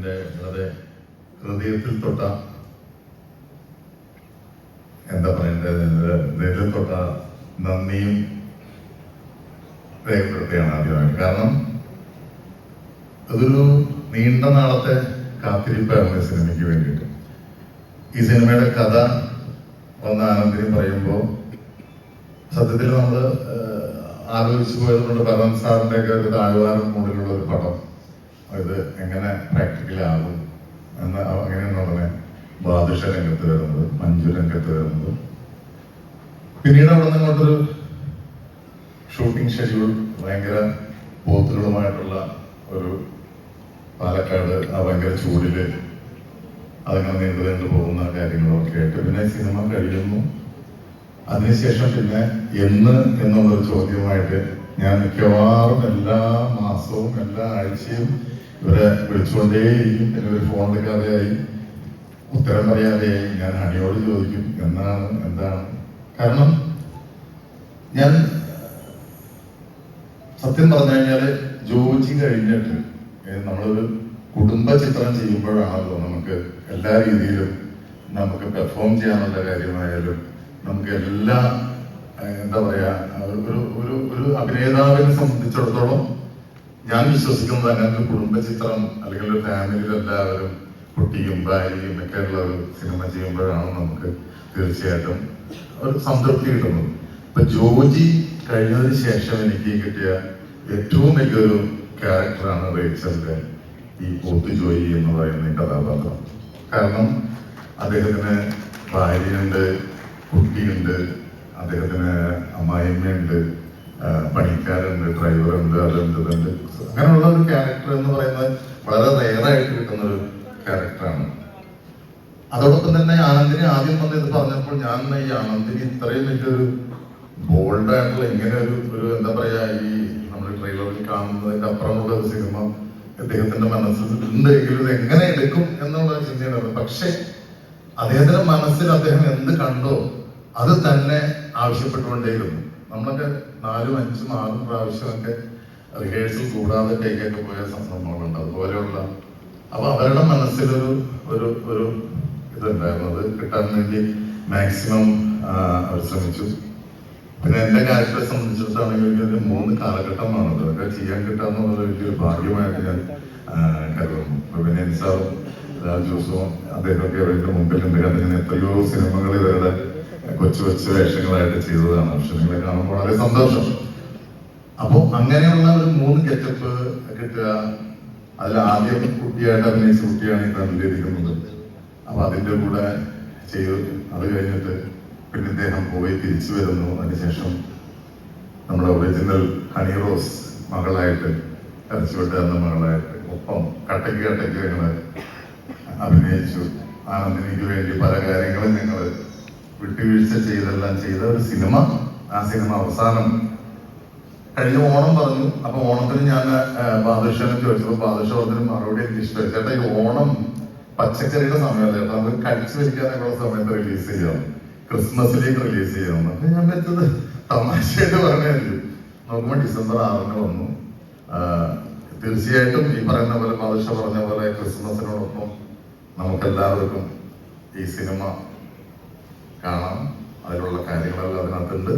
എൻ്റെ വളരെ ഹൃദയത്തിൽ തൊട്ട എന്താ പറയേണ്ടത്, ഹൃദയത്തിൽ തൊട്ട നന്ദിയും രേഖപ്പെടുത്തുകയാണ് ആദ്യമായിട്ട്. കാരണം അതൊരു നീണ്ട നാളത്തെ കാത്തിരിപ്പായിരുന്നു ഈ സിനിമയ്ക്ക് വേണ്ടിയിട്ട്. ഈ സിനിമയുടെ കഥ വന്ന ആനന്ദിനി പറയുമ്പോൾ സത്യത്തിൽ നമ്മൾ ആലോചിച്ചു പോയതുകൊണ്ട് ഭരൻ സാറിൻ്റെ ഒക്കെ ഒരു താഴ്വാരം മൂടിലുള്ള ഒരു പടം ഇത് എങ്ങനെ പ്രാക്ടിക്കലാകും എന്ന് അങ്ങനെയാണ് ഉടനെ ബാദുഷ രംഗത്ത് വരുന്നത്, മഞ്ജു രംഗത്ത് വരുന്നത്. പിന്നീട് അവിടെ നിന്ന് ഇങ്ങോട്ടൊരു ഷൂട്ടിംഗ് ഷെഡ്യൂൾ ഭയങ്കര പോത്തുകളുമായിട്ടുള്ള ഒരു പാലക്കാട് ആ ഭയങ്കര ചൂടില് അതങ്ങനെ നീണ്ടു പോകുന്ന കാര്യങ്ങളൊക്കെ ആയിട്ട് പിന്നെ സിനിമ കഴിയുന്നു. അതിനുശേഷം പിന്നെ എന്ന് എന്നുള്ളൊരു ചോദ്യമായിട്ട് ഞാൻ മിക്കവാറും എല്ലാ മാസവും എല്ലാ ആഴ്ചയും ഇവരെ വിളിച്ചുകൊണ്ടേയിരിക്കും. പിന്നെ ഒരു ഫോൺ എടുക്കാതെയായി, ഉത്തരം പറയാതെയായി. ഞാൻ ഹണിയോട് ചോദിക്കും എന്താണ്. കാരണം ഞാൻ സത്യം പറഞ്ഞു കഴിഞ്ഞാല് ജോജി കഴിഞ്ഞിട്ട് നമ്മളൊരു കുടുംബ ചിത്രം ചെയ്യുമ്പോഴാണല്ലോ നമുക്ക് എല്ലാ രീതിയിലും നമുക്ക് പെർഫോം ചെയ്യാനുള്ള കാര്യമായാലും നമുക്ക് എല്ലാ എന്താ പറയാ ഒരു അഭിനേതാവിനെ സംബന്ധിച്ചിടത്തോളം ഞാൻ വിശ്വസിക്കുന്നത് അങ്ങനെ ഒരു കുടുംബ ചിത്രം അല്ലെങ്കിൽ ഒരു ഫാമിലിയിൽ എല്ലാവരും കുട്ടിയും ഭാര്യയും ഒക്കെ ഉള്ള ഒരു സിനിമ ചെയ്യുമ്പോഴാണ് നമുക്ക് തീർച്ചയായിട്ടും ഒരു സംതൃപ്തി കിട്ടുന്നത്. ഇപ്പൊ ജോജി കഴിഞ്ഞതിന് ശേഷം എനിക്ക് കിട്ടിയ ഏറ്റവും വലിയൊരു ക്യാരക്ടറാണ് റേച്ചലിന്റെ ഈ പോത്ത് ജോയി എന്ന് പറയുന്ന ഈ കഥാപാത്രം. കാരണം അദ്ദേഹത്തിന് ഭാര്യയുണ്ട്, കുട്ടിയുണ്ട്, അദ്ദേഹത്തിന് അമ്മായിമ്മയുണ്ട്, പണിക്കാരുണ്ട്, ഡ്രൈവറുണ്ട്, അതുണ്ട്. അങ്ങനെയുള്ള ഒരു ക്യാരക്ടർ എന്ന് പറയുന്നത് വളരെ റെയറായിട്ട് കിട്ടുന്ന ഒരു ക്യാരക്ടറാണ്. അതോടൊപ്പം തന്നെ ആനന്ദിനി ആദ്യം വന്ന് ഇത് പറഞ്ഞപ്പോൾ ഞാൻ ഈ ആനന്ദിനി ഇത്രയും വലിയൊരു ബോൾഡായിട്ടുള്ള ഇങ്ങനെ ഒരു എന്താ പറയാ ഈ നമ്മൾ ട്രെയിലറിൽ കാണുന്നതിന്റെ അപ്പുറമുള്ള ഒരു സിനിമ അദ്ദേഹത്തിന്റെ മനസ്സിൽ ഉണ്ട് എങ്കിലും ഇത് എങ്ങനെ എടുക്കും എന്നുള്ള ചിന്തയാണ്. പക്ഷെ അദ്ദേഹത്തിന്റെ മനസ്സിൽ അദ്ദേഹം എന്ത് കണ്ടോ അത് തന്നെ ആവശ്യപ്പെട്ടുകൊണ്ടേയിരുന്നു. നമ്മളൊക്കെ 4, 5, 6 പ്രാവശ്യമൊക്കെ റിഹേഴ്സൽ കൂടാതെ ടേക്കൊക്കെ പോയ സംഭവങ്ങളുണ്ട്. അതുപോലെയുള്ള അപ്പൊ അവരുടെ മനസ്സിലൊരു ഒരു ഒരു ഇതുണ്ടായിരുന്നു. അത് കിട്ടാൻ വേണ്ടി മാക്സിമം അവർ ശ്രമിച്ചു. പിന്നെ എന്റെ ക്യാരക്ടറെ സംബന്ധിച്ചിടത്താണെങ്കിൽ ഒരു 3 കാലഘട്ടമാണ് അതൊക്കെ ചെയ്യാൻ കിട്ടാന്നുള്ളത് വലിയൊരു ഭാഗ്യമായിട്ട് ഞാൻ കരുതുന്നു. വിനയൻ സാറും ജോസും അദ്ദേഹമൊക്കെ അവരുടെ മുമ്പിലുണ്ട്. അതിന് എത്രയോ സിനിമകൾ ഇവരുടെ കൊച്ചു വേഷങ്ങളായിട്ട് ചെയ്തതാണ്. പക്ഷെ നിങ്ങളെ കാണുമ്പോൾ വളരെ സന്തോഷം. അപ്പൊ അങ്ങനെയുള്ള ഒരു 3 ഗെറ്റപ്പ് കിട്ടുക. അതിൽ ആദ്യം കുട്ടിയായിട്ട് അഭിനയിച്ച കുട്ടിയാണ് ഈ തന്നിലിരിക്കുന്നത്. അപ്പൊ അതിന്റെ കൂടെ ചെയ്തു. അത് കഴിഞ്ഞിട്ട് പിന്നെ ഇദ്ദേഹം പോയി തിരിച്ചു വരുന്നു. അതിനുശേഷം നമ്മുടെ ഒറിജിനൽ ഹണി റോസ് മകളായിട്ട് കരച്ചുവിട്ടുന്ന മകളായിട്ട് ഒപ്പം കട്ടയ്ക്ക് ഞങ്ങള് അഭിനയിച്ചു. ആനന്ദിനിക്ക് വേണ്ടി പല കാര്യങ്ങളും ഞങ്ങള് വിട്ടുവീഴ്ച ചെയ്തെല്ലാം ചെയ്ത ഒരു സിനിമ. ആ സിനിമ അവസാനം കഴിഞ്ഞ ഓണം പറഞ്ഞു. അപ്പൊ ഓണത്തിന് ഞാൻ ബാദുഷനെ ചോദിച്ചപ്പോൾ ബാദുഷത്തിന് മറുപടി എനിക്ക് ഇഷ്ടമായി. ചേട്ടാ ഈ ഓണം പച്ചക്കറിയുടെ സമയമല്ല ചേട്ടാ, നമുക്ക് കഴിച്ചു വയ്ക്കാനൊക്കെയുള്ള സമയത്ത് റിലീസ് ചെയ്യാം, ക്രിസ്മസിലേക്ക് റിലീസ് ചെയ്യാം. അപ്പൊ ഞാൻ വെച്ചത് തമാശയായിട്ട് പറഞ്ഞായിരുന്നു. നോക്കുമ്പോൾ ഡിസംബർ 6 വന്നു. തീർച്ചയായിട്ടും ഈ പറയുന്ന പോലെ ബാദുഷ പറഞ്ഞ പോലെ ക്രിസ്മസിനോടൊപ്പം നമുക്കെല്ലാവർക്കും ഈ സിനിമ കാണാം. അതിലുള്ള കാര്യങ്ങളെല്ലാം അതിനകത്തുണ്ട്.